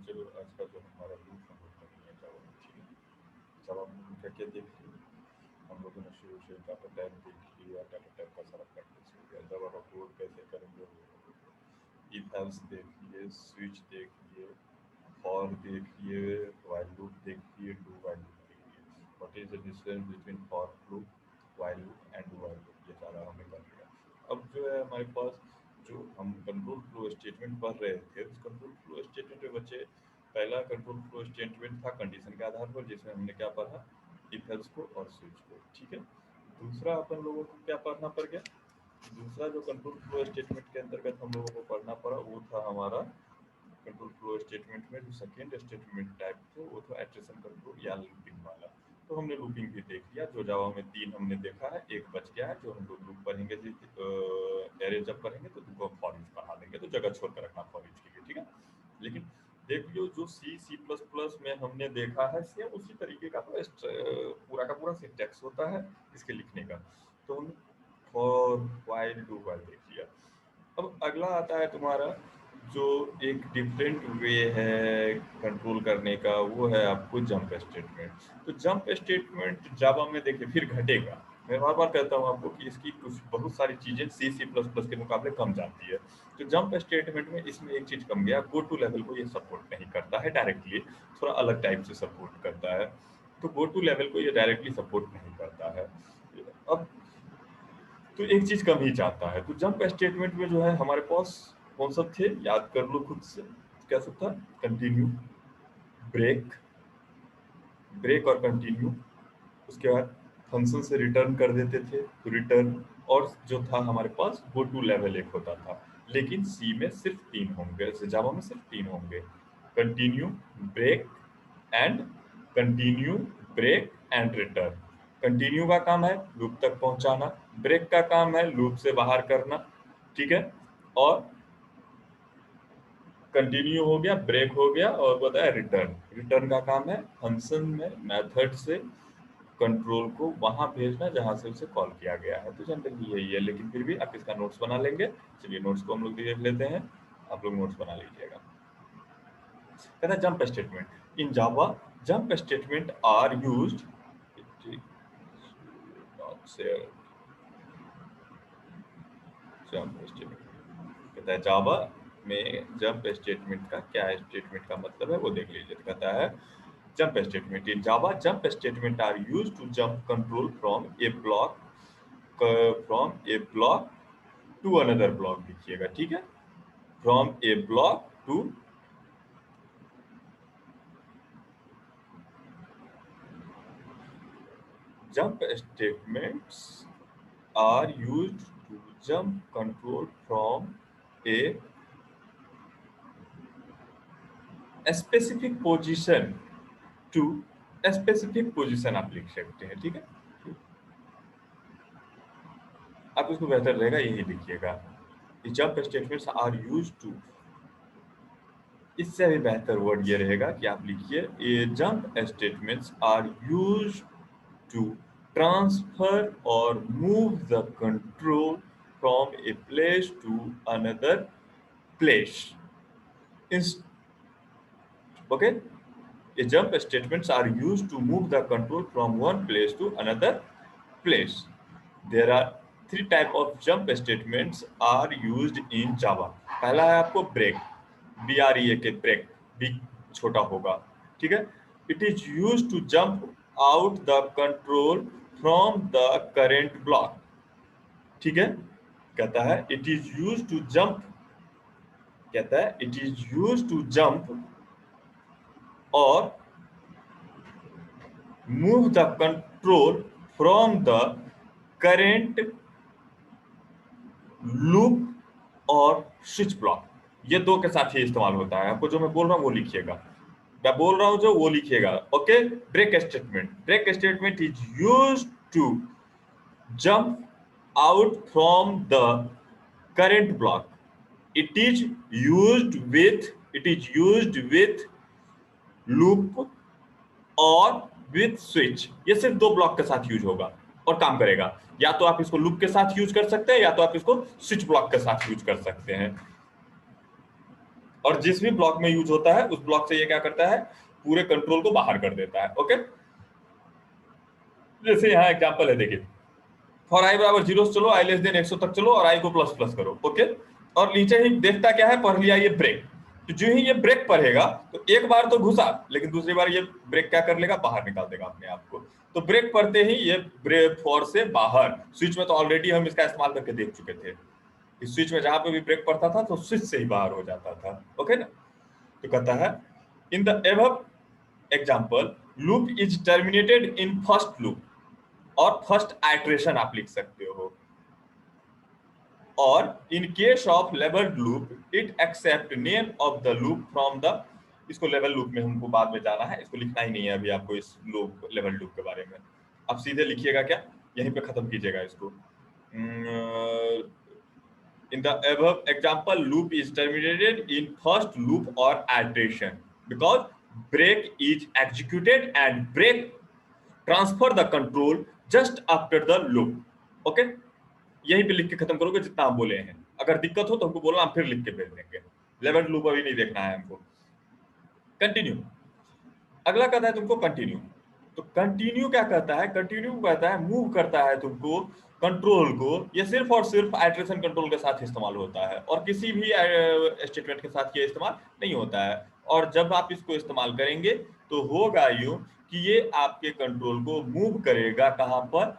चलो आज का जो हमारा लूप हम लोग करेंगे जावा में, ठीक है। जावा में हम क्या क्या देख लिए, हम लोगों ने शुरू से डाटा टाइप देख लिया, डाटा टाइप का सारा प्रैक्टिस हो गया। जावा का कोड कैसे करेंगे, इफ एल्स देख लिए, स्विच देख लिए, फॉर देख लिए, व्हाइल लूप देख लिए, डू व्हाइल लूप देख लिए। What is the difference between for loop, while loop and do while loop, ये सारा हमने कर लिया। अब जो है हमारे पास जो हम कंट्रोल फ्लो स्टेटमेंट पढ़ रहे थे, उस कंट्रोल फ्लो स्टेटमेंट में बच्चे पहला कंट्रोल फ्लो स्टेटमेंट था कंडीशन के आधार पर, जिसमें हमने क्या पढ़ा, इफ एल्स को और स्विच को, ठीक है। दूसरा अपन लोगों को क्या पढ़ना पड़ गया, दूसरा जो कंट्रोल फ्लो स्टेटमेंट के अंतर्गत हम लोगों को पढ़ना पड़ा वो था हमारा कंट्रोल फ्लो स्टेटमेंट में जो सेकेंड स्टेटमेंट टाइप थे वो था इटरेशन कंट्रोल या लूपिंग वाला। तो हमने लूपिंग भी देख लिया, जो जावा में 3 हमने देखा है, एक बच गया है जो हम लोग लूप पढ़ेंगे, एरे जब पढ़ेंगे तो तुमको फॉर ईच पढ़ा देंगे, तो जगह छोड़ कर रखना फॉर ईच के लिए, ठीक है। लेकिन देख लियो जो C++ में हमने देखा है सेम उसी तरीके का तो पूरा का पूरा सिंटैक्स होता है इसके लिखने का। तो हम फॉर व्हाइल डू व्हाइल देख लिया। अब अगला आता है तुम्हारा जो एक डिफरेंट वे है कंट्रोल करने का, वो है आपको जंप स्टेटमेंट। तो जंप स्टेटमेंट जावा में देखिए फिर घटेगा, मैं बार बार कहता हूँ आपको कि इसकी कुछ बहुत सारी चीजें C++ के मुकाबले कम जाती है। तो जंप स्टेटमेंट में इसमें एक चीज कम गया, गो टू लेवल को ये सपोर्ट नहीं करता है डायरेक्टली, थोड़ा अलग टाइप से सपोर्ट करता है। तो गो टू लेवल को ये डायरेक्टली सपोर्ट नहीं करता है। अब तो एक चीज कम ही चाहता है। तो जंप स्टेटमेंट में जो है हमारे पास कौन सब थे, याद कर लो खुद से, क्या सब था, कंटिन्यू, ब्रेक, ब्रेक और कंटिन्यू, उसके बाद फंक्शन से रिटर्न कर देते थे तो रिटर्न, और जो था हमारे पास गो टू लेवल एक होता था। लेकिन सी में सिर्फ 3 होंगे, जावा में सिर्फ 3 होंगे, continue, break and continue, break and return. Continue का काम है लूप तक पहुंचाना, ब्रेक का काम है लूप से बाहर करना, ठीक है, और कंटिन्यू हो गया, ब्रेक हो गया, और बताया रिटर्न, रिटर्न का काम है फंक्शन में मेथड से कंट्रोल को वहां भेजना जहां से उसे कॉल किया गया है। तो जनरली यही है, लेकिन फिर भी आप इसका नोट्स बना लेंगे। चलिए नोट्स को हम लोग देख लेते हैं, आप लोग नोट्स बना लीजिएगा। कहता है jump statement in Java, jump statement are used, jump statement कहता है जावा में जंप स्टेटमेंट का क्या स्टेटमेंट का मतलब है वो देख लीजिए। कहता है jump statement in Java, jump statement are used to jump control from a block to another block, लिखिएगा, ठीक है, from a block to jump statements are used to jump control from a specific position to a specific position, आप लिख सकते हैं, ठीक है। आप इसको बेहतर रहेगा यही लिखिएगा, jump statements are used to, इससे भी बेहतर वर्ड ये रहेगा कि आप लिखिए a jump statements are used to transfer or move the control from a place to another place. Okay, a jump statements are used to move the control from one place to another place. There are 3 type of jump statements are used in Java. पहला है आपको break, BREAK, break, B छोटा होगा, ठीक है। It is used to jump out the control from the current block, ठीक है। कहता है it is used to jump, कहता है it is used to jump or move the control from the current loop और स्विच ब्लॉक, ये दो के साथ ही इस्तेमाल होता है। आपको जो मैं बोल रहा हूँ वो लिखिएगा, मैं बोल रहा हूँ जो वो लिखिएगा, okay. Break statement, break statement is used to jump out from the current block, it is used with loop और विथ स्विच, ये सिर्फ 2 ब्लॉक के साथ यूज होगा और काम करेगा। या तो आप इसको लूप के साथ यूज कर सकते हैं या तो आप इसको स्विच ब्लॉक के साथ यूज कर सकते हैं। और जिस भी ब्लॉक में यूज होता है उस ब्लॉक से ये क्या करता है, पूरे कंट्रोल को बाहर कर देता है। ओके, जैसे यहाँ एग्जांपल है, देखिए फॉर आई बराबर 0 से चलो, आई लेस देन 100 तक चलो और आई को प्लस प्लस करो। ओके, और नीचे ही देखता क्या है, पढ़ लिया ये ब्रेक। तो जो ही ये ब्रेक पढ़ेगा तो एक बार तो घुसा, लेकिन दूसरी बार ये ब्रेक क्या कर लेगा, बाहर निकाल देगा अपने आप को। तो ब्रेक पढ़ते ही ये ब्रेक फॉर से बाहर, स्विच में तो ऑलरेडी हम इसका इस्तेमाल करके देख चुके थे। इस स्विच में जहां पे भी ब्रेक पड़ता था तो स्विच से ही बाहर हो जाता था। ओके ना, तो कहता है in the above example loop is terminated in first loop, और फर्स्ट आइटरेशन आप लिख सकते हो, और in case of labelled loop it accept name of the loop from the, इसको लेवल लूप में हमको बाद में जाना है, इसको लिखना ही नहीं है अभी आपको इस लूप लेवल लूप के बारे में। आप सीधे लिखिएगा क्या, यहीं पे खत्म कीजिएगा इसको। In the above example, loop is terminated in first loop or iteration because break is executed and break transfer the control just after the loop. Okay? यहीं पे लिख के खत्म करोगे जितना हम बोले हैं। अगर दिक्कत हो तो हमको बोलना, हम फिर लिख के भेज देंगे। लेवल लूप अभी नहीं देखना है हमको। कंटिन्यू, अगला कहता है तुमको कंटिन्यू। तो कंटिन्यू क्या कहता है, कंटिन्यू कहता है मूव करता है तुमको कंट्रोल को, ये सिर्फ और सिर्फ आइटरेशन कंट्रोल के साथ इस्तेमाल होता है और किसी भी स्टेटमेंट के साथ ये इस्तेमाल नहीं होता है। और जब आप इसको इस्तेमाल करेंगे तो होगा यूं कि ये आपके कंट्रोल को मूव करेगा कहां पर,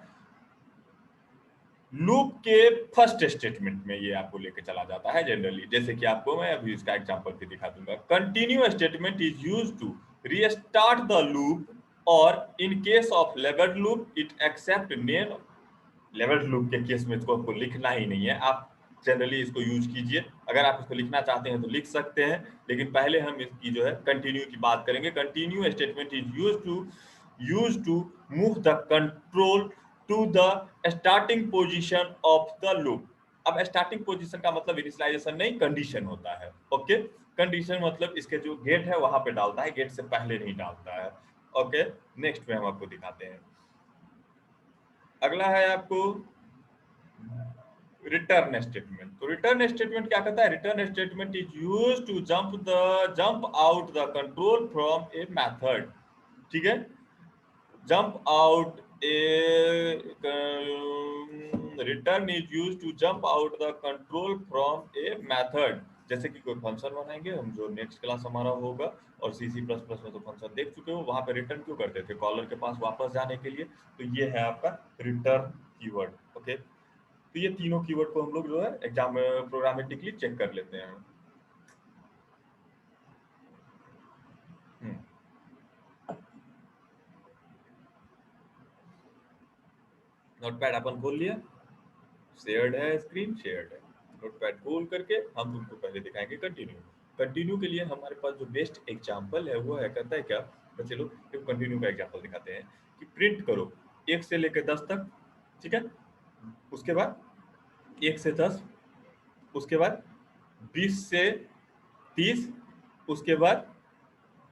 लूप के फर्स्ट स्टेटमेंट में ये आपको लेके चला जाता है जनरली। जैसे कि आपको मैं अभी इसका एग्जांपल भी दिखा दूंगा। Continue statement is used to restart the loop, और in case of labelled loop it accept name. Labelled loop के केस में इसको आपको लिखना ही नहीं है, आप जनरली इसको यूज कीजिए। अगर आप इसको लिखना चाहते हैं तो लिख सकते हैं, लेकिन पहले हम इसकी जो है कंटिन्यू की बात करेंगे। Continue statement is used to move the control to the starting position of the loop. अब स्टार्टिंग पोजीशन का मतलब इनिशियलाइजेशन नहीं, कंडीशन होता है। ओके, कंडीशन मतलब इसके जो गेट है वहां पे डालता है, गेट से पहले नहीं डालता है। ओके, नेक्स्ट में हम आपको दिखाते हैं। अगला है आपको रिटर्न स्टेटमेंट। तो रिटर्न स्टेटमेंट क्या कहता है, return statement is used to jump out the control from a method. ठीक है, jump out a, return is used to jump out the control from a method. जैसे कि कोई फंक्शन बनाएंगे हम, जो नेक्स्ट क्लास हमारा होगा, और C++ में तो फंक्शन देख चुके हो, वहां पे रिटर्न क्यों करते थे, कॉलर के पास वापस जाने के लिए। तो ये है आपका रिटर्न कीवर्ड। ओके, तो ये तीनों कीवर्ड को हम लोग जो है एग्जाम में प्रोग्रामेटिकली चेक कर लेते हैं। नोटपैड अपन खोल लिया, शेयर्ड है स्क्रीन, शेयर्ड है। नोटपैड खोल करके हम तुमको पहले दिखाएंगे कंटिन्यू। कंटिन्यू के लिए हमारे पास जो बेस्ट एग्जांपल है वो है, कहता है क्या, तो चलो एक कंटिन्यू का एग्जांपल दिखाते हैं कि प्रिंट करो 1 से लेकर 10 तक। ठीक है, उसके बाद 1 से 10, उसके बाद 20 से 30, उसके बाद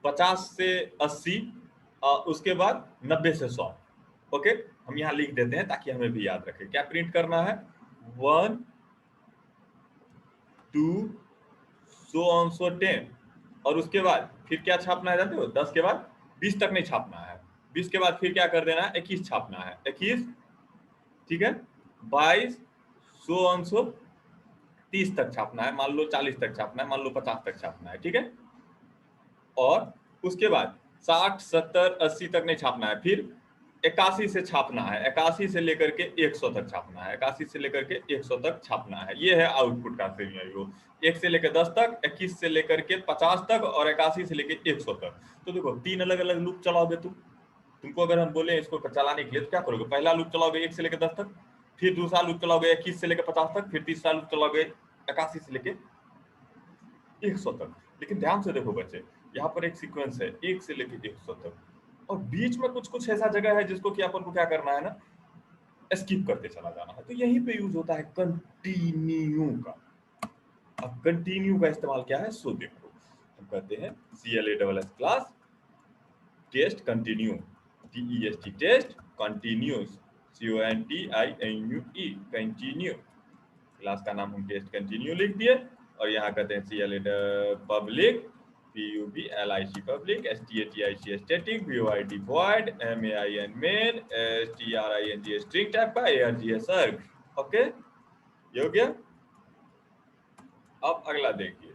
50 से 80, उसके बाद 90 से 100। ओके, हम यहाँ लिख देते हैं ताकि हमें भी याद रखे क्या प्रिंट करना है। 1 2 सो ऑन सो 10, और उसके बाद फिर क्या छापना है जानते हो, 10 के बाद 20 तक नहीं छापना है। 20 के बाद फिर क्या कर देना है, 21 छापना है, 21। ठीक है, 22 सो ऑन सो 30 तक छापना है, मान लो 40 तक छापना है, मान लो 50 तक छापना है। ठीक है, और उसके बाद 60 70 80 तक नहीं छापना है, फिर 81 से छापना है, 81 से लेकर के 100 तक छापना है, 81 से लेकर के 100 तक छापना है। ये है आउटपुट का सिनेरियो। 1 से लेकर 10 तक, 21 से लेकर के 50 तक, और 81 से लेकर 100 तक। तो देखो 3 अलग अलग लूप चलाओगे तुमको अगर हम बोले इसको चलाने के लिए तो क्या करोगे, पहला लूप चलाओगे 1 से लेकर 10 तक, फिर दूसरा लूप चलाओगे 21 से लेकर 50 तक, फिर तीसरा लूप चलाओगे 81 से लेकर 100 तक। लेकिन ध्यान से देखो बच्चे, यहाँ पर एक सीक्वेंस है 1 से लेकर 100 तक, और बीच में कुछ कुछ ऐसा जगह है जिसको कि अपन को क्या करना है ना, स्किप करते चला जाना है। तो यहीं पे यूज होता है कंटिन्यू का। अब कंटिन्यू का इस्तेमाल क्या है, सो देखो हम कहते हैं CLASS class test continue, TEST test continues, CONTINUE continue. Class का नाम हम टेस्ट कंटिन्यू लिख दिए, और यहाँ कहते हैं CLA public, PUB LIC public, STATIC static, VOID void, MAIN main, STRING string type का, ARGS अर्ग। ओके, ये हो गया। अब अगला देखिए,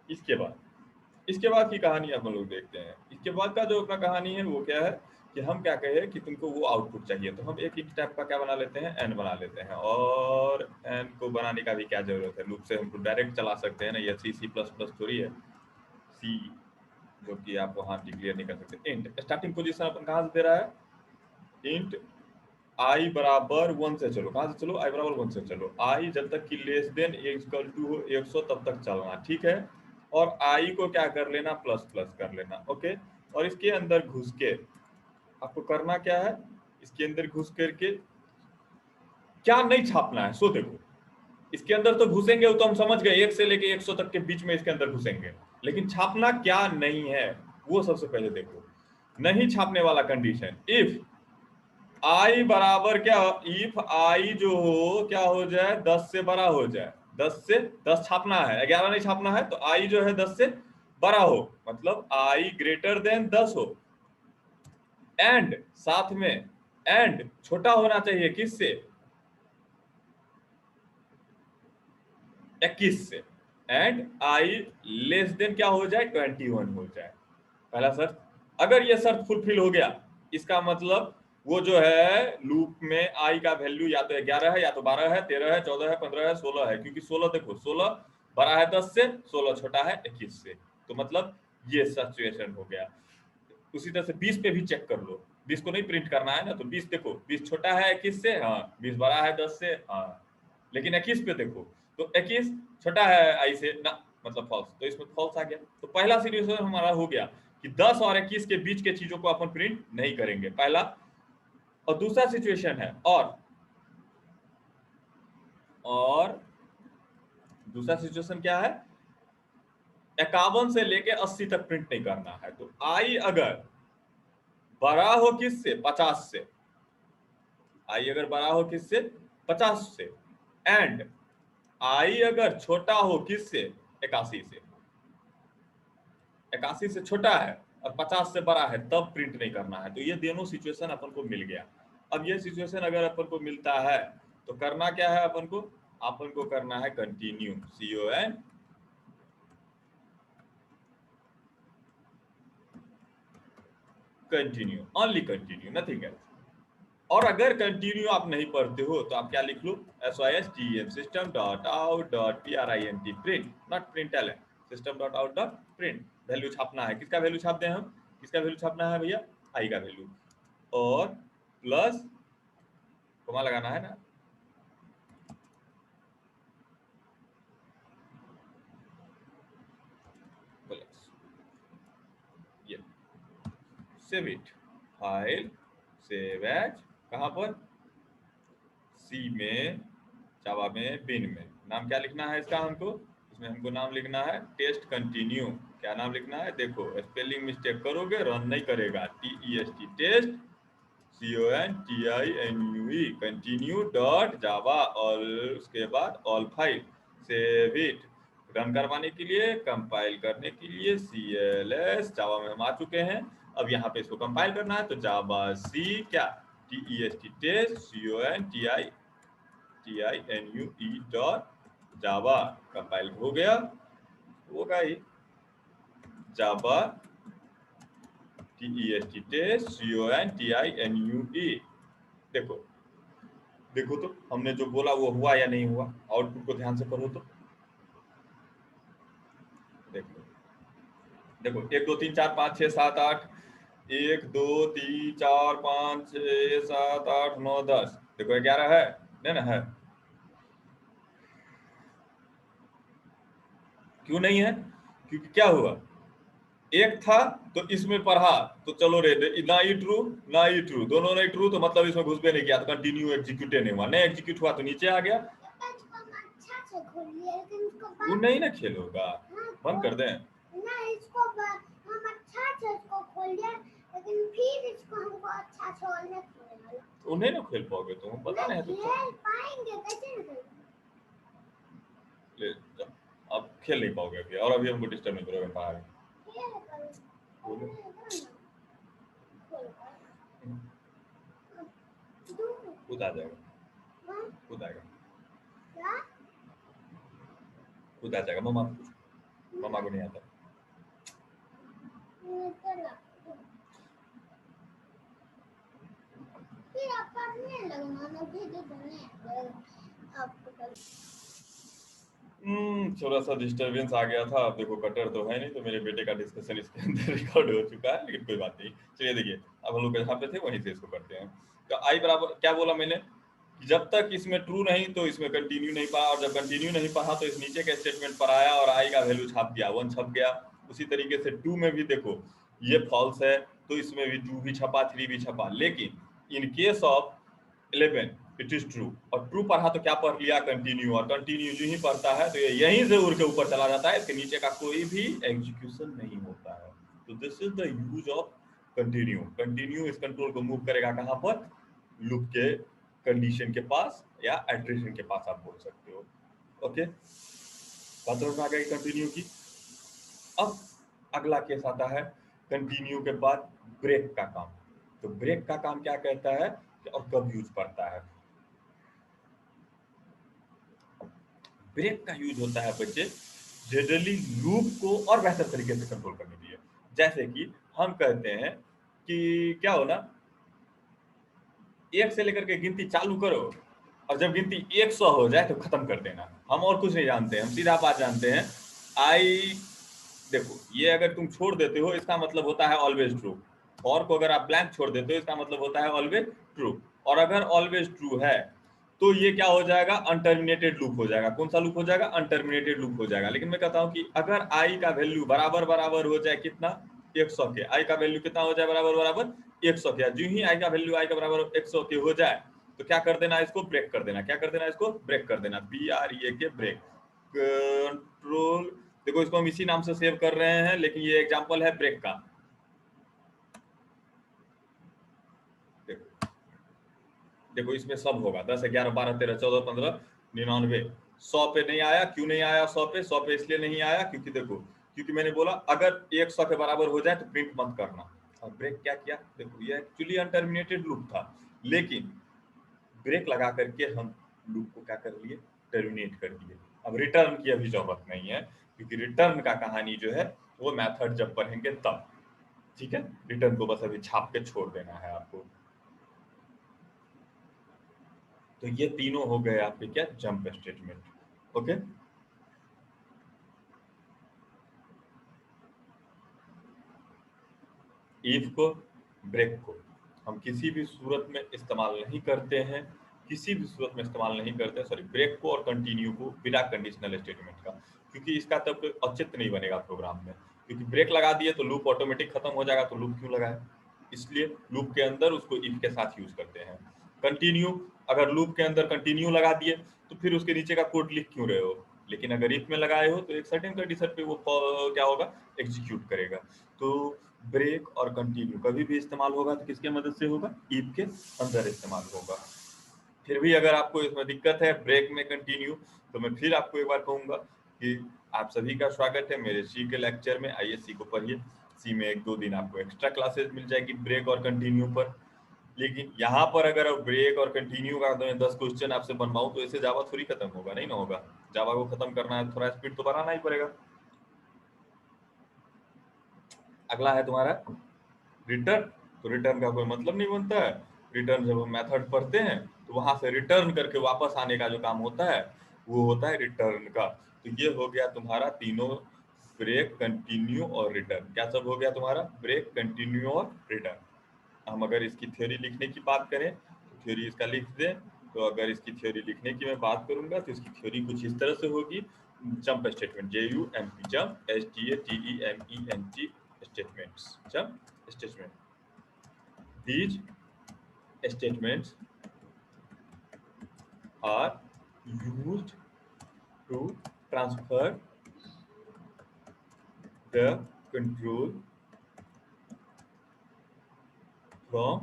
इसके बाद की कहानी अपन लोग देखते हैं। इसके बाद का जो अपना कहानी है वो क्या है कि हम क्या कहें कि तुमको वो आउटपुट चाहिए, तो हम एक इंट टाइप का क्या बना लेते हैं, एन बना लेते हैं। और एन को बनाने का भी क्या जरूरत है, लूप से हमको डायरेक्ट चला सकते हैं ना, ये C++ थोड़ी है, सी जो कि आप वहाँ डिक्लेयर नहीं कर सकते। इंट स्टार्टिंग पोजीशन अपन कहाँ से दे रहा है, इंट आई बराबर 1 से चलो, कहाँ से चलो, आई बराबर 1 से चलो, आई जब तक कि लेस देन इक्वल टू हो 100 तब तक चलना, ठीक है। और आई को क्या कर लेना, प्लस प्लस कर लेना, ओके। और इसके अंदर घुस के आपको करना क्या है, इसके अंदर घुस करके क्या नहीं छापना है, सो देखो इसके अंदर तो घुसेंगे, वो तो हम समझ गए 1 से लेके 100 तक के बीच में इसके अंदर घुसेंगे, लेकिन छापना क्या नहीं है वो सबसे पहले देखो। नहीं छापने वाला कंडीशन, इफ आई बराबर क्या, इफ आई जो हो क्या हो जाए, 10 से बड़ा हो जाए। 10 छापना है, 11 नहीं छापना है, तो आई जो है 10 से बड़ा हो, मतलब आई ग्रेटर देन 10 हो। एंड साथ में एंड छोटा होना चाहिए किससे, 21 से। एंड आई लेस देन क्या हो जाए, 21 हो जाए, पहला शर्त। अगर ये शर्त फुलफिल हो गया, इसका मतलब वो जो है लूप में आई का वैल्यू या तो 11 है, या तो 12 है, 13 है, 14 है, 15 है, 16 है, क्योंकि 16 देखो 16 बड़ा है 10 से, 16 छोटा है 21 से, तो मतलब ये सिचुएशन हो गया। उसी तरह से 20 पे भी चेक कर लो, 20 को नहीं प्रिंट करना है ना, तो 20 देखो 20 छोटा है 21 से, हाँ 20 बड़ा है 10 से, हाँ, लेकिन 21 पे देखो तो 21 छोटा है आई से ना, मतलब फॉल्स, तो इसमें फॉल्स आ गया। तो पहला सिचुएशन हमारा हो गया कि 10 और 21 के बीच के चीजों को अपन प्रिंट नहीं करेंगे, पहला। और दूसरा सिचुएशन है, और दूसरा सिचुएशन क्या है, 51 से लेके 80 तक प्रिंट नहीं करना है। तो आई अगर बड़ा हो किससे, 50 से, आई अगर बड़ा हो किससे, 50 से, एंड आई अगर छोटा हो किससे, 81 से, 81 से छोटा है और 50 से बड़ा है, तब प्रिंट नहीं करना है। तो ये दोनों सिचुएशन अपन को मिल गया। अब ये सिचुएशन अगर अपन को मिलता है तो करना क्या है, अपन को करना है continue, CON continue, only continue, nothing else. और अगर कंटिन्यू आप नहीं पढ़ते हो तो आप क्या लिख लो, SYSTM system dot out dot print print, not print L, system dot out dot print. Value छापना है, किसका वैल्यू छाप दें हम, किसका वैल्यू छापना है भैया, आई का वैल्यू, और प्लस कोमा लगाना है ना, प्लस ये save it, file save as, कहाँ पर, सी में, जावा में, बिन में। नाम क्या लिखना है इसका हमको, इसमें हमको नाम लिखना है टेस्ट कंटिन्यू। क्या नाम लिखना है, देखो स्पेलिंग मिस्टेक करोगे रन नहीं करेगा, TEST test CONTINUE continue dot Java, और उसके बाद all file save it. Run करवाने के लिए, कंपाइल करने के लिए CLS, जावा में हम आ चुके हैं। अब यहाँ पे इसको कंपाइल करना है, तो जावा सी क्या, TEST test CONTINUE dot Java, compile हो गया, होगा ही, जावा TEST टेस्ट CONTINUE। देखो देखो तो हमने जो बोला वो हुआ या नहीं हुआ, आउटपुट को ध्यान से पढ़ो तो देखो, देखो 1 2 3 4 5 6 7 8, 1 2 3 4 5 6 7 8 9 10, देखो 11 है, नहीं ना है, क्यों नहीं है, क्योंकि क्या हुआ, एक था तो इसमें पढ़ा, तो चलो रे, ना ही ट्रू ना ही ट्रू, दोनों नहीं ट्रू, तो मतलब इसमें घुस भी नहीं गया, तो कंटिन्यू एग्जीक्यूट नहीं हुआ, नहीं एग्जीक्यूट हुआ तो नीचे आ गया। वो नहीं ना खेलोगा, बंद कर दें ना, इसको हम अच्छा से इसको खोल दिया, लेकिन फिर इसको हमको अच्छा से और नहीं खोलना, उन्हें ना खेल पाओगे तुम, पता नहीं है तो खेल पाएंगे कैसे, ले अब खेल नहीं पाओगे अभी, और अभी हमको डिस्टर्ब नहीं करोगे बाहर। बोलो। खुद आ जाएगा, खुद आएगा, खुद आ जाएगा। मम्मा पूछो, मम्मा को नहीं आता। थोड़ा सा डिस्टरबेंस आ गया था। अब देखो कटर तो है नहीं, तो मेरे बेटे का डिस्कशन इसके अंदर रिकॉर्ड हो चुका है, लेकिन कोई बात नहीं। चलिए देखिए, अब हम लोग जहाँ पे थे वहीं से इसको करते हैं। तो आई बराबर क्या बोला मैंने कि जब तक इसमें ट्रू नहीं तो इसमें कंटिन्यू नहीं पढ़ा, और जब कंटिन्यू नहीं पढ़ा तो इस नीचे के स्टेटमेंट पर आया और आई का वैल्यू छाप दिया, 1 छप गया। उसी तरीके से 2 में भी देखो ये फॉल्स है तो इसमें भी 2 भी छपा, 3 भी छपा। लेकिन इन case of 11 it is true, और ट्रू पढ़ा तो क्या पढ़ लिया, कंटिन्यू, और कंटिन्यू जो ही पढ़ता है तो ये यहीं से उड़ के ऊपर चला जाता है, इसके नीचे का कोई भी एग्जीक्यूशन नहीं होता है। तो this is the use of continue. Continue इस कंट्रोल को मूव करेगा कहाँ पर, लूप के कंडीशन के पास या एट्रिशन के पास, आप बोल सकते हो। ओके, बात समझ में आ गई कंटिन्यू की। अब अगला केस आता है कंटिन्यू के बाद ब्रेक का काम। तो ब्रेक का काम क्या कहता है और कब यूज पड़ता है। ब्रेक का यूज होता है बच्चे जनरली लूप को और बेहतर तरीके से कंट्रोल करने के लिए। जैसे कि हम कहते हैं कि क्या हो ना, 1 से लेकर के गिनती चालू करो, और जब गिनती 100 हो जाए तो खत्म कर देना। हम और कुछ नहीं जानते, हम सीधा बात जानते हैं। आई देखो, ये अगर तुम छोड़ देते हो इसका मतलब होता है ऑलवेज ट्रू, और को अगर आप ब्लैंक छोड़ देते हो इसका मतलब होता है ऑलवेज ट्रू। और अगर ऑलवेज ट्रू है तो ये क्या हो जाएगा, अनटर्मिनेटेड लूप हो जाएगा। कौन सा लूप हो जाएगा, अनटर्मिनेटेड लूप हो जाएगा। लेकिन मैं कहता हूं कि अगर आई का वैल्यू बराबर बराबर हो जाए कितना, 100 के, आई का वैल्यू कितना हो जाए, बराबर बराबर 100 के, जो ही आई का वैल्यू आई का बराबर 100 के हो जाए तो क्या कर देना, इसको ब्रेक कर देना। क्या कर देना, इसको ब्रेक कर देना, BREA के ब्रेक। कंट्रोल, देखो इसको हम इसी नाम से सेव कर रहे हैं, लेकिन ये एग्जांपल है ब्रेक का। देखो देखो इसमें सब होगा, 10 11 12 13 14 15 99। 100 पे नहीं आया, क्यों नहीं आया 100 पे, 100 पे इसलिए नहीं आया क्योंकि देखो, क्योंकि मैंने बोला अगर 100 के बराबर हो जाए तो प्रिंट मत करना। और ब्रेक क्या किया, देखो ये एक्चुअली अनटर्मिनेटेड लूप था, लेकिन ब्रेक लगा करके हम लूप को क्या कर लिए, टर्मिनेट कर दिए। अब रिटर्न की अभी जरूरत नहीं है, क्योंकि रिटर्न का कहानी जो है वो मेथड जब पढ़ेंगे तब, ठीक है। रिटर्न को बस अभी छाप के छोड़ देना है आपको। तो ये तीनों हो गए आपके क्या, जंप स्टेटमेंट। ओके, इफ को, ब्रेक को हम किसी भी सूरत में इस्तेमाल नहीं करते हैं, किसी भी सूरत में इस्तेमाल नहीं करते हैं, सॉरी, ब्रेक को और कंटिन्यू को बिना कंडीशनल स्टेटमेंट का, क्योंकि इसका तब कोई औचित्य नहीं बनेगा प्रोग्राम में। क्योंकि ब्रेक लगा दिए तो लूप ऑटोमेटिक खत्म हो जाएगा, तो लूप क्यों लगाए, इसलिए लूप के अंदर उसको इफ के साथ यूज करते हैं। कंटिन्यू, अगर लूप के अंदर कंटिन्यू लगा दिए तो फिर उसके नीचे का कोड लिख क्यों रहे हो, लेकिन अगर इफ में लगाए हो तो एक सर्टेन कंडीशन पे वो क्या होगा, एग्जीक्यूट करेगा। तो ब्रेक और कंटिन्यू कभी भी इस्तेमाल होगा तो किसके मदद से होगा, इफ के अंदर इस्तेमाल होगा। फिर भी अगर आपको इसमें दिक्कत है ब्रेक में कंटिन्यू, तो मैं फिर आपको एक बार कहूंगा कि आप सभी का स्वागत है मेरे सी के लेक्चर में। आइए सी को पढ़िए, सी में 1-2 दिन आपको एक्स्ट्रा क्लासेस मिल जाएगी ब्रेक और कंटिन्यू पर। लेकिन यहाँ पर अगर ब्रेक और कंटिन्यू का 10 क्वेश्चन आपसे बनवाऊं तो ऐसे जावा थोड़ी खत्म होगा, नहीं ना होगा। जावा को खत्म करना है, थोड़ा स्पीड तो बढ़ाना ही पड़ेगा। अगला है तुम्हारा रिटर्न। तो रिटर्न का कोई मतलब नहीं बनता है। रिटर्न जब हम मेथड पढ़ते हैं तो वहां से रिटर्न करके वापस आने का जो काम होता है वो होता है रिटर्न का। तो ये हो गया तुम्हारा तीनों, ब्रेक, कंटिन्यू और रिटर्न। क्या सब हो गया तुम्हारा, ब्रेक, कंटिन्यू और रिटर्न। हम अगर इसकी थ्योरी लिखने की बात करें तो थ्योरी इसका लिख दें। तो अगर इसकी थ्योरी लिखने की मैं बात करूंगा तो इसकी थ्योरी कुछ इस तरह से होगी। Jump statement, JUMP, jump, STATEMENT statements, jump statement. These statements are used to transfer the control from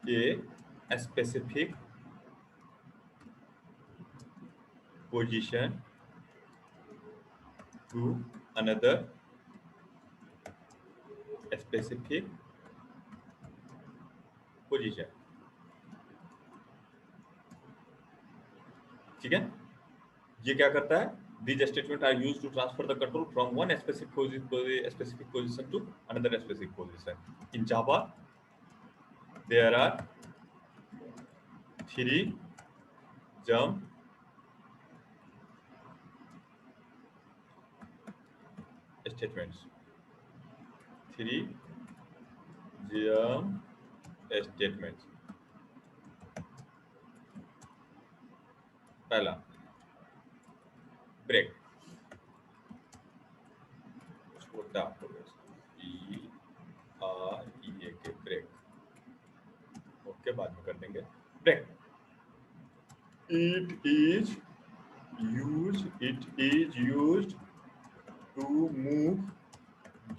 a specific position to another specific position. ठीक है, ये क्या करता है? These statements are used to transfer the control from one specific position to another specific position. In Java, there are three jump statements. Three jump statements. पहला break, छोटा BREAK break, okay बाद में कर देंगे। Break, it is used to move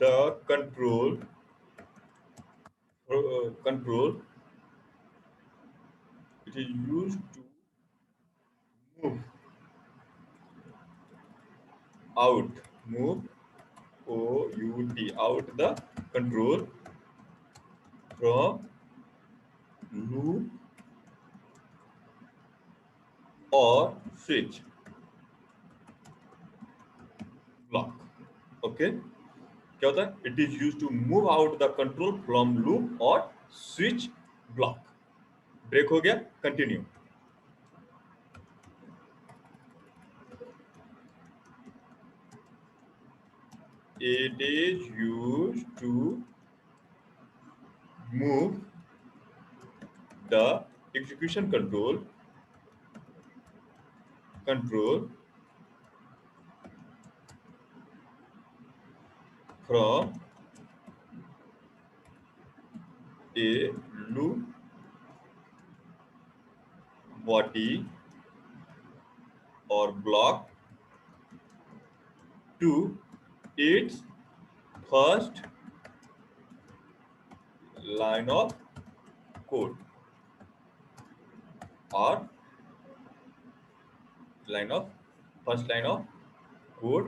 the control it is used to move out out the control from loop or switch block. Okay, क्या होता है? It is used to move out the control from loop और switch block. Break हो गया, continue. It is used to move the execution control from a loop body or block to its first line of code or first line of code.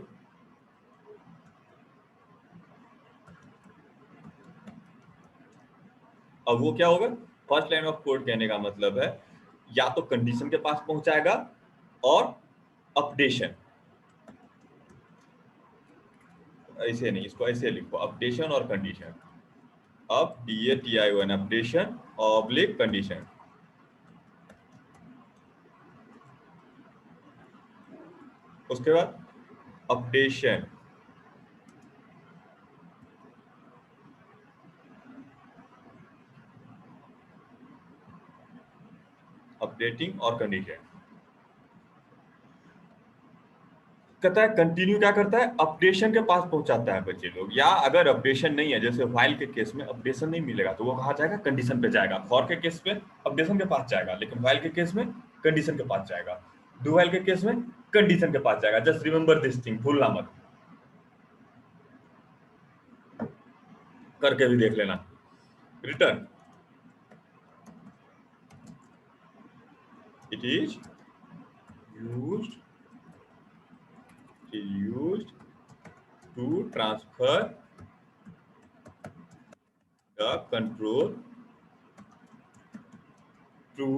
अब वो क्या होगा? First line of code कहने का मतलब है या तो कंडीशन के पास पहुंचाएगा और अपडेशन, ऐसे नहीं, इसको ऐसे लिखो, अपडेशन और condition. DATION, updation oblique condition. उसके बाद अपडेशन, अपडेटिंग और कंडीशन। कहता है कंटिन्यू क्या करता है? अपडेशन के पास पहुंचाता है बच्चे लोग। या अगर अपडेशन नहीं है, जैसे व्हाइल के केस में अपडेशन नहीं मिलेगा तो वो कहाँ जाएगा? कंडीशन पे जाएगा। फॉर के केस में अपडेशन के पास जाएगा, लेकिन व्हाइल के केस में कंडीशन के पास जाएगा। डू व्हाइल के केस में कंडीशन के पास जाएगा। जस्ट रिमेंबर दिस थिंग, भूलना मत, करके भी देख लेना। Return, it is used to transfer the control to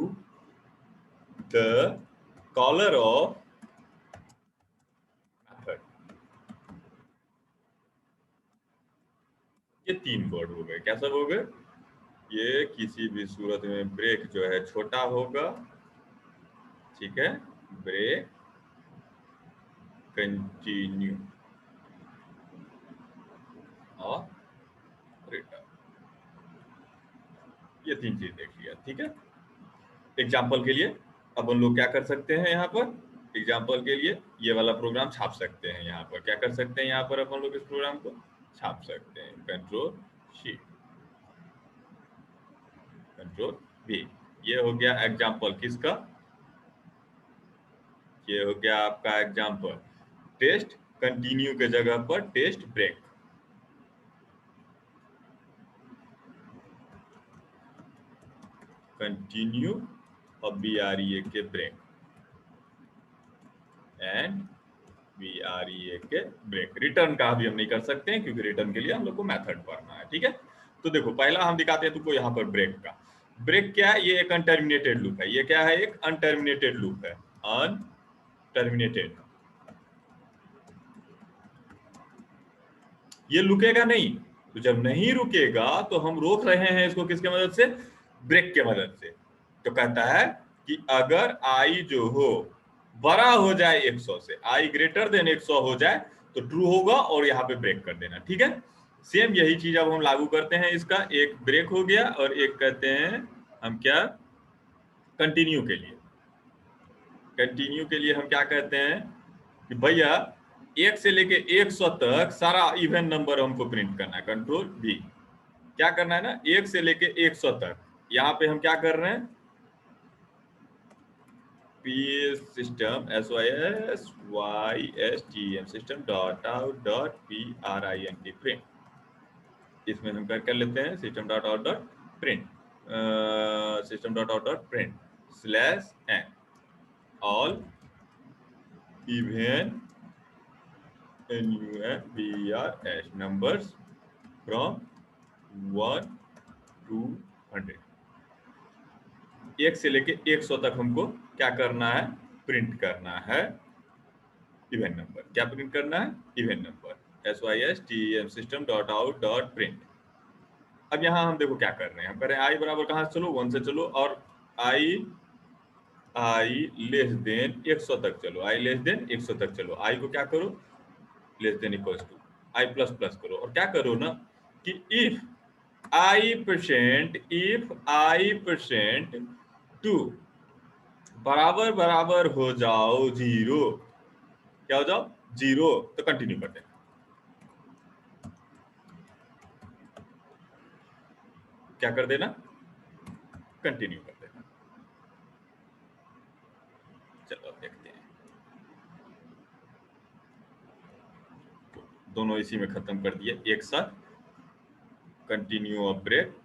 the caller of method। ये तीन वर्ड हो गए। क्या सब हो गए? ये किसी भी सूरत में ब्रेक जो है छोटा होगा, ठीक है, ब्रेक, कंटिन्यू और रिटर्न, ये तीन चीज देख लिया, ठीक है। एग्जाम्पल के लिए अब हम लोग क्या कर सकते हैं? यहाँ पर एग्जाम्पल के लिए ये वाला प्रोग्राम छाप सकते हैं। यहाँ पर क्या कर सकते हैं? यहाँ पर अपन लोग इस प्रोग्राम को छाप सकते हैं। Control sheet, control V। ये हो गया एग्जाम्पल किसका? ये हो गया आपका एग्जाम्पल टेस्ट कंटिन्यू के जगह पर टेस्ट ब्रेक। कंटिन्यू और BREAK break. And BREAK break. Return का भी हम नहीं कर सकते हैं क्योंकि रिटर्न के लिए हम लोग को मेथड पढ़ना है, ठीक है। तो देखो पहला हम दिखाते हैं तुमको यहाँ पर ब्रेक का। ब्रेक क्या है? ये एक अनटर्मिनेटेड लूप है। ये क्या है? एक अनटर्मिनेटेड लूप है, अनटर्मिनेटेड। ये रुकेगा नहीं, तो जब नहीं रुकेगा तो हम रोक रहे हैं इसको किसके मदद से? ब्रेक के मदद से। तो कहता है कि अगर आई जो हो बड़ा हो जाए 100 से, आई ग्रेटर देन 100 हो जाए तो ट्रू होगा और यहाँ पे ब्रेक कर देना, ठीक है। सेम यही चीज अब हम लागू करते हैं। इसका एक ब्रेक हो गया और एक कहते हैं हम क्या? कंटिन्यू के लिए। कंटिन्यू के लिए हम क्या कहते हैं कि भैया 1 से लेके 100 तक सारा इवन नंबर हमको प्रिंट करना है। कंट्रोल V, क्या करना है ना, 1 से लेके 100 तक। यहाँ पे हम क्या कर रहे हैं? system system system dot out dot print print. इसमें हम कर लेते हैं system dot out dot print, system dot out dot print slash N all even NUMBRS numbers from 1 to 100। 1 से लेके 100 तक हमको क्या करना है? प्रिंट करना है इवन नंबर। क्या प्रिंट करना है? Even number. SYSTEM system dot out dot print. अब यहाँ हम देखो क्या कर रहे हैं। हम कर रहे हैं आई बराबर कहाँ से चलो? 1 से चलो और आई लेस देन 100 तक चलो। आई लेस देन 100 तक चलो। आई को क्या करो? Less than equals to I plus plus करो और क्या करो ना कि इफ आई परसेंट टू बराबर बराबर हो जाओ 0। क्या हो जाओ? 0, तो कंटिन्यू कर देना। क्या कर देना? कंटिन्यू कर देना। चलो देखते हैं। तो दोनों इसी में खत्म कर दिए एक साथ। कंटिन्यू और ब्रेक,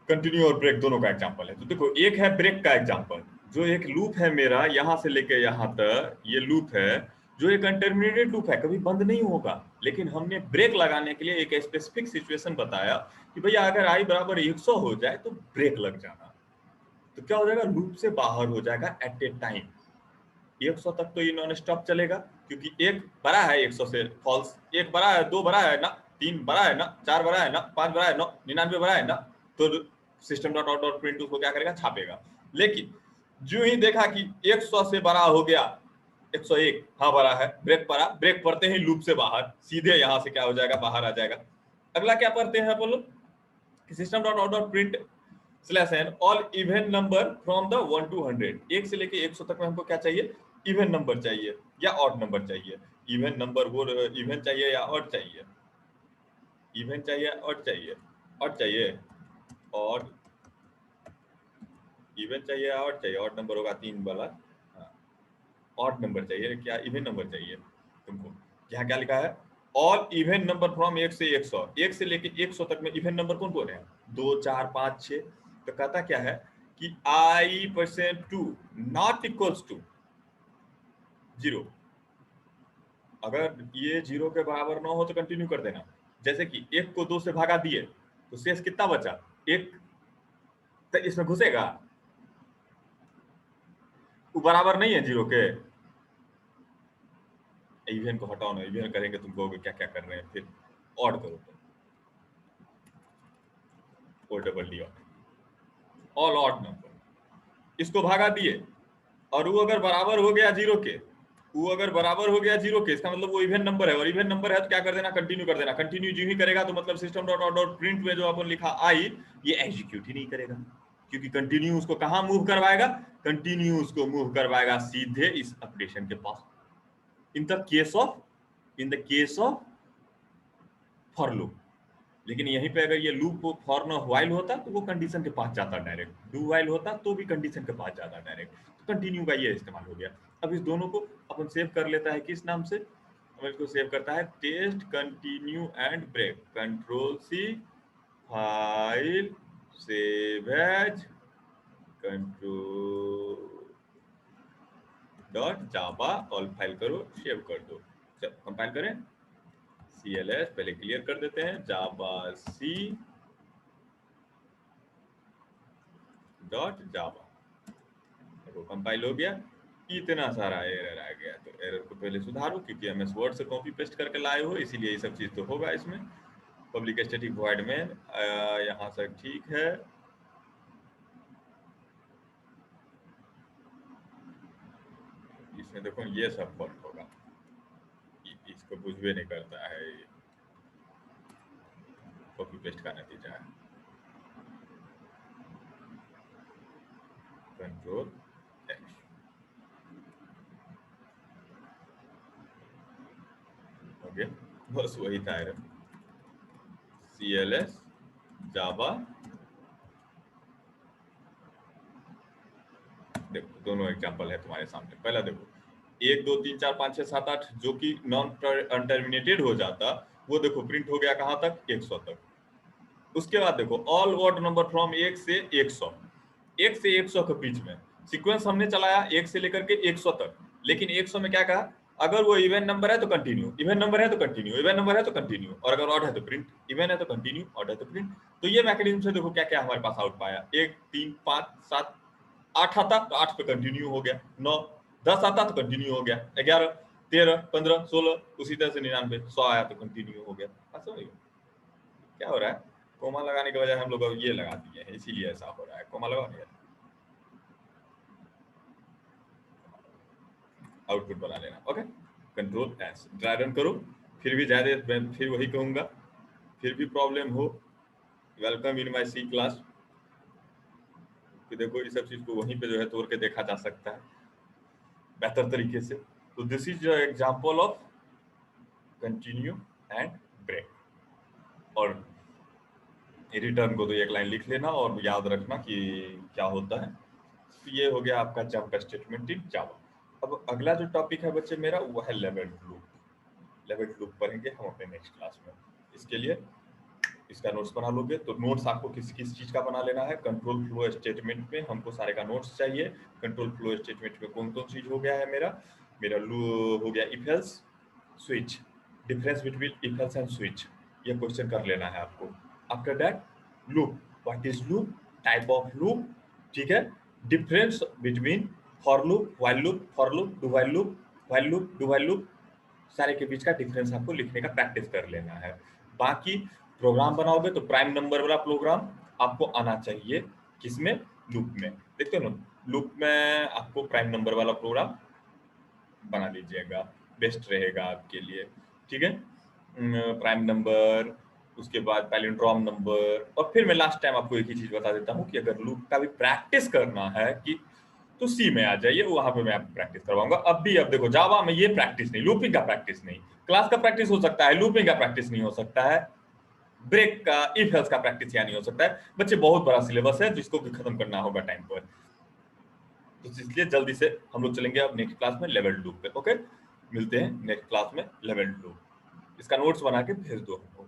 कंटिन्यू और ब्रेक दोनों का एग्जांपल है। तो देखो एक है ब्रेक का एग्जांपल, जो एक लूप है मेरा यहां से लेके यहां तक, ये लूप है जो एक अनटर्मिनेटेड लूप है, कभी बंद नहीं होगा। लेकिन हमने ब्रेक लगाने के लिए एक स्पेसिफिक सिचुएशन बताया कि भैया अगर आई बराबर 100 हो जाए तो ब्रेक लग जाना। तो क्या हो जाएगा? लूप से बाहर हो जाएगा एट ए टाइम। 100 तक तो ये नॉन स्टॉप चलेगा क्योंकि एक बड़ा है 100 से, फॉल्स। एक बड़ा है, 2 बड़ा है ना, 3 बड़ा है ना, 4 बड़ा है ना, 5 बड़ा है ना, 99 बड़ा है ना, तो system dot out dot print उसको क्या करेगा? छापेगा। लेकिन जो ही देखा कि 100 से बड़ा हो गया 101, हाँ बड़ा है, ब्रेक पड़ा, ब्रेक पड़ते ही लूप से बाहर, सीधे यहाँ से क्या हो जाएगा? बाहर आ जाएगा। अगला क्या पढ़ते हैं अपन लोग कि system dot out dot print slash N all even number from the 1 to 100। 1 से लेके 100 तक में हमको क्या चाहिए? इवन नंबर चाहिए या ऑड नंबर चाहिए। इवन नंबर वो इवन चाहिए या ऑड चाहिए? इवन चाहिए ऑड चाहिए? ऑड चाहिए। ऑड, इवन चाहिए ऑड चाहिए? ऑड नंबर होगा 3 वाला। हाँ, ऑड नंबर चाहिए क्या इवन नंबर चाहिए तुमको? यहाँ क्या लिखा है? ऑल इवन नंबर फ्रॉम 1 से 100। 1 से लेके 100 तक में इवन नंबर कौन कौन है? 2, 4, 5, 6। तो कहता क्या है कि i percent two not equals to 0। अगर ये 0 के बराबर ना हो तो कंटिन्यू कर देना। जैसे कि 1 को 2 से भागा दिए तो शेष कितना बचा? 1। तो इसमें घुसेगा? वो बराबर नहीं है 0 के। इवन को हटाओ ना, इवन करेंगे तुम कहोगे क्या क्या कर रहे हैं। फिर ऑड करो तो O double D all odd number. इसको भागा दिए और वो अगर बराबर हो गया 0 के, वो अगर बराबर हो गया 0 के, इसका मतलब वो इवन नंबर है। और इवन नंबर है तो क्या कर देना? कंटिन्यू कर देना। कंटिन्यू जो ही करेगा तो मतलब system dot out dot print में जो अपन लिखा आई, ये एग्जीक्यूट ही नहीं करेगा क्योंकि कंटिन्यू उसको कहाँ मूव करवाएगा? कंटिन्यू उसको मूव करवाएगा सीधे इस ऑपरेशन के पास। In the case of for loop. लेकिन यहीं पे अगर ये लूप फॉर न व्हाइल होता तो वो कंडीशन के पास जाता डायरेक्ट। डू व्हाइल होता तो भी कंडीशन के पास जाता डायरेक्ट। तो कंटिन्यू का ये इस्तेमाल हो गया। अब इस दोनों को अपन सेव कर लेता है किस नाम से? अब इसको सेव करता है test continue and break. Control C, file, save as, control dot Java all file करो, सेव कर दो। चलो कंपाइल करें, CLS पहले क्लियर कर देते हैं, जावा सी डॉट जावा, देखो कंपाइल हो गया। इतना सारा एरर आ गया, तो एरर को पहले सुधारो, क्योंकि MS वर्ड से कॉपी पेस्ट करके लाए हो, इसीलिए ये सब चीज़ तो होगा इसमें। पब्लिक स्टैटिक वॉइड में यहाँ से ठीक है, इसमें देखो ये सब फॉल्ट होगा, इसको बुझ भी नहीं करता है, कॉपी पेस्ट का नतीजा है। कंट्रोल X, ओके, बस वही था एरर। CLS जावा, देखो दोनों एग्जांपल है तुम्हारे सामने। पहला देखो 1 2 3 4 5 6 7 8 जो कि नॉन अनटर्मिनेटेड हो जाता, वो देखो प्रिंट हो गया कहाँ तक, 100 तक। उसके बाद देखो ऑल ऑड नंबर फ्रॉम 1 से 100, 1 से 100 के बीच में सीक्वेंस हमने चलाया 1 से लेकर के 100 तक, लेकिन 100 में क्या कहा, अगर वो इवन नंबर है तो कंटिन्यू, इवन नंबर है तो कंटिन्यू, इवन नंबर है तो कंटिन्यू, और अगर ऑड है तो प्रिंट, इवन है तो कंटिन्यू, ऑड है तो प्रिंट। तो ये मैकेनिज्म से देखो क्या क्या हमारे पास आउट पाया, 1 3 5 7 8 आता तो 8 पे कंटिन्यू हो गया, 9 10 आता तो कंटिन्यू हो गया, 11 13 15 16 उसी तरह से 99 100 आया तो कंटिन्यू हो गया। समझ गए क्या हो रहा है, कोमा लगाने के बजाय हम लोग ये लगा दिए हैं, इसीलिए ऐसा हो रहा है। कोमा लगा दिया, आउटपुट बना लेना, okay. Control S, try run करो, फिर भी ज्यादा, मैं फिर वही कहूंगा, फिर भी प्रॉब्लम हो, welcome in my C class. कि देखो इस सब चीज को वहीं पे जो है तोड़ के देखा जा सकता है बेहतर तरीके से। तो this is example of continue and break. और रिटर्न को तो एक लाइन लिख लेना और याद रखना कि क्या होता है। तो ये हो गया आपका जंप स्टेटमेंट इन जावा। अब अगला जो टॉपिक है बच्चे मेरा, वो है लेवल लूप। लेवल लूप पढ़ेंगे हम अपने नेक्स्ट क्लास में। इसके लिए इसका नोट्स बना लोगे, तो नोट्स आपको किस किस चीज का बना लेना है, कंट्रोल फ्लो स्टेटमेंट में हमको सारे का नोट्स चाहिए। कंट्रोल फ्लो स्टेटमेंट में कौन कौन चीज हो गया है मेरा, मेरा हो गया if else switch, difference between if else and switch, ये क्वेश्चन कर लेना है आपको। After that loop, what is loop, type of loop, ठीक है, difference between for loop, while loop, for loop, do while loop, while loop, do while loop, सारे के बीच का डिफरेंस आपको लिखने का प्रैक्टिस कर लेना है। बाकी प्रोग्राम बनाओगे तो प्राइम नंबर वाला प्रोग्राम आपको आना चाहिए, किसमें, लूप में। देखते हो ना, लूप में आपको प्राइम नंबर वाला प्रोग्राम बना लीजिएगा, बेस्ट रहेगा आपके लिए, ठीक है। प्राइम नंबर, उसके बाद पैलिंड्रोम नंबर, और फिर मैं लास्ट टाइम आपको एक ही चीज बता देता हूँ कि अगर लूप का भी प्रैक्टिस करना है कि तो सी में आ जाइए, वहां पे मैं आपको प्रैक्टिस करवाऊंगा। अब देखो जावा में ये प्रैक्टिस नहीं, लूपिंग का प्रैक्टिस नहीं, क्लास का प्रैक्टिस हो सकता है, लूपिंग का प्रैक्टिस नहीं हो सकता है, ब्रेक का इफ एल्स का प्रैक्टिस यहाँ नहीं हो सकता है। बच्चे बहुत बड़ा सिलेबस है जिसको कि खत्म करना होगा टाइम पर, तो इसलिए जल्दी से हम लोग चलेंगे अब नेक्स्ट क्लास में लेवल 2 पे, ओके। मिलते हैं नेक्स्ट क्लास में लेवल 2, इसका नोट्स बना के भेज दो हमको।